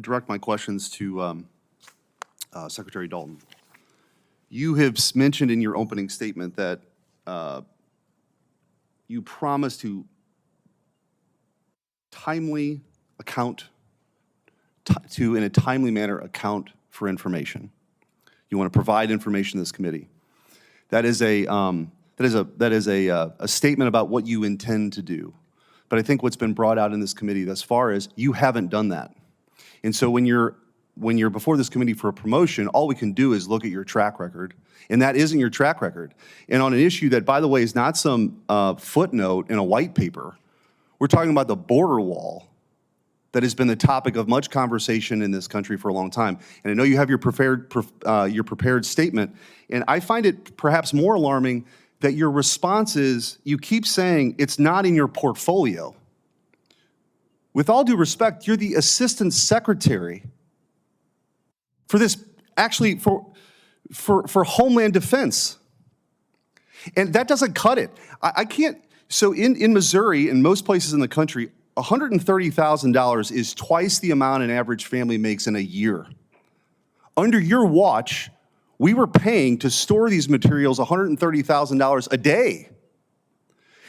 direct my questions to Secretary Dalton. You have mentioned in your opening statement that you promise to timely account, in a timely manner, account for information. You want to provide information to this committee. That is a statement about what you intend to do. But I think what's been brought out in this committee thus far is you haven't done that. And so when you're before this committee for a promotion, all we can do is look at your track record, and that isn't your track record. And on an issue that, by the way, is not some footnote in a white paper, we're talking about the border wall that has been the topic of much conversation in this country for a long time. And I know you have your prepared statement, and I find it perhaps more alarming that your response is, you keep saying it's not in your portfolio. With all due respect, you're the assistant secretary for this, actually for Homeland Defense. And that doesn't cut it. I can't, so in Missouri and most places in the country, $130,000 is twice the amount an average family makes in a year. Under your watch, we were paying to store these materials $130,000 a day.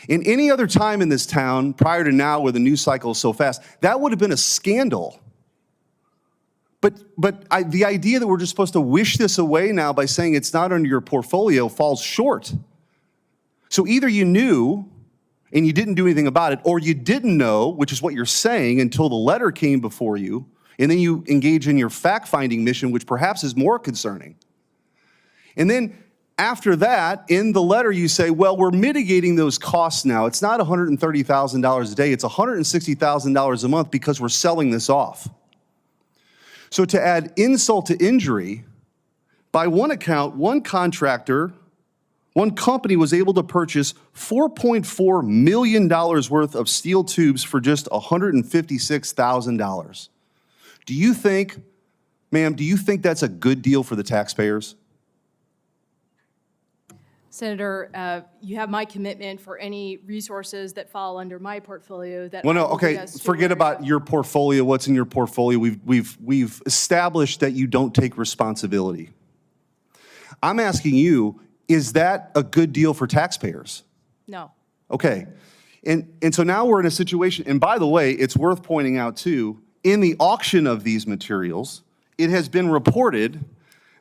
In any other time in this town, prior to now where the news cycle is so fast, that would have been a scandal. But the idea that we're just supposed to wish this away now by saying it's not under your portfolio falls short. So either you knew and you didn't do anything about it, or you didn't know, which is what you're saying, until the letter came before you, and then you engage in your fact-finding mission, which perhaps is more concerning. And then after that, in the letter you say, well, we're mitigating those costs now. It's not $130,000 a day, it's $160,000 a month because we're selling this off. So to add insult to injury, by one account, one company was able to purchase $4.4 million worth of steel tubes for just $156,000. Do you think, ma'am, do you think that's a good deal for the taxpayers? Senator, you have my commitment for any resources that fall under my portfolio that Well, no, I will okay, be as forget steward about of. your portfolio, what's in your portfolio. We've established that you don't take responsibility. I'm asking you, is that a good deal for taxpayers? No. Okay, and so now we're in a situation, and by the way, it's worth pointing out too, in the auction of these materials, it has been reported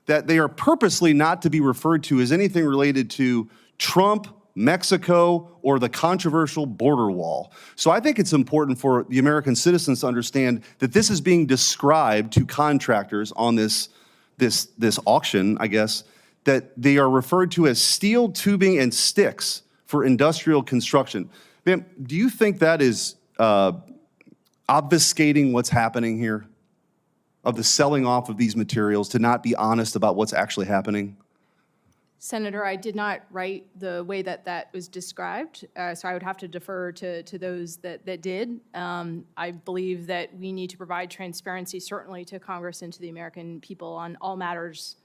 that they are purposely not to be referred to as anything related to Trump, Mexico, or the controversial border wall. So I think it's important for the American citizens to understand that this is being described to contractors on this auction, I guess, that they are referred to as steel tubing and sticks for industrial construction. Ma'am, do you think that is obfuscating what's happening here, of the selling off of these materials, to not be honest about what's actually happening? Senator, I did not write the way that that was described, so I would have to defer to those that did. I believe that we need to provide transparency, certainly to Congress and to the American people, on all matters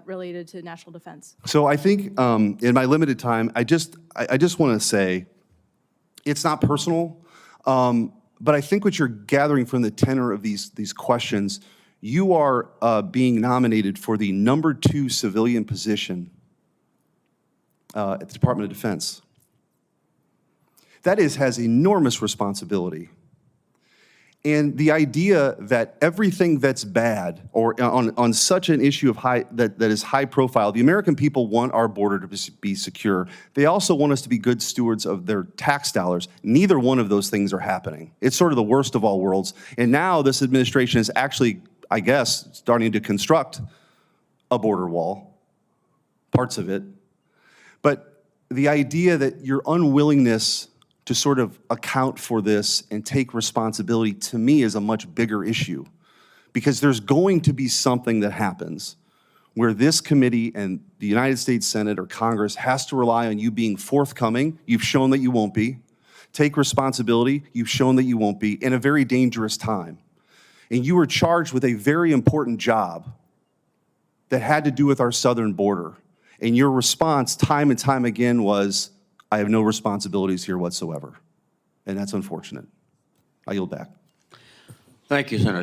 related to national defense. So I think in my limited time, I just want to say, it's not personal, but I think what you're gathering from the tenor of these questions, you are being nominated for the #2 civilian position at the Department of Defense. That has enormous responsibility. And the idea that everything that's bad, or on such an issue of that is high profile, the American people want our border to be secure. They also want us to be good stewards of their tax dollars. Neither one of those things are happening. It's sort of the worst of all worlds. And now this administration is actually, I guess, starting to construct a border wall, parts of it. But the idea that your unwillingness to sort of account for this and take responsibility, to me, is a much bigger issue, because there's going to be something that happens where this committee and the United States Senate or Congress has to rely on you being forthcoming. You've shown that you won't be. Take responsibility. You've shown that you won't be, in a very dangerous time. And you were charged with a very important job that had to do with our southern border. And your response time and time again was, I have no responsibilities here whatsoever. And that's unfortunate. I yield back. Thank you, Senator.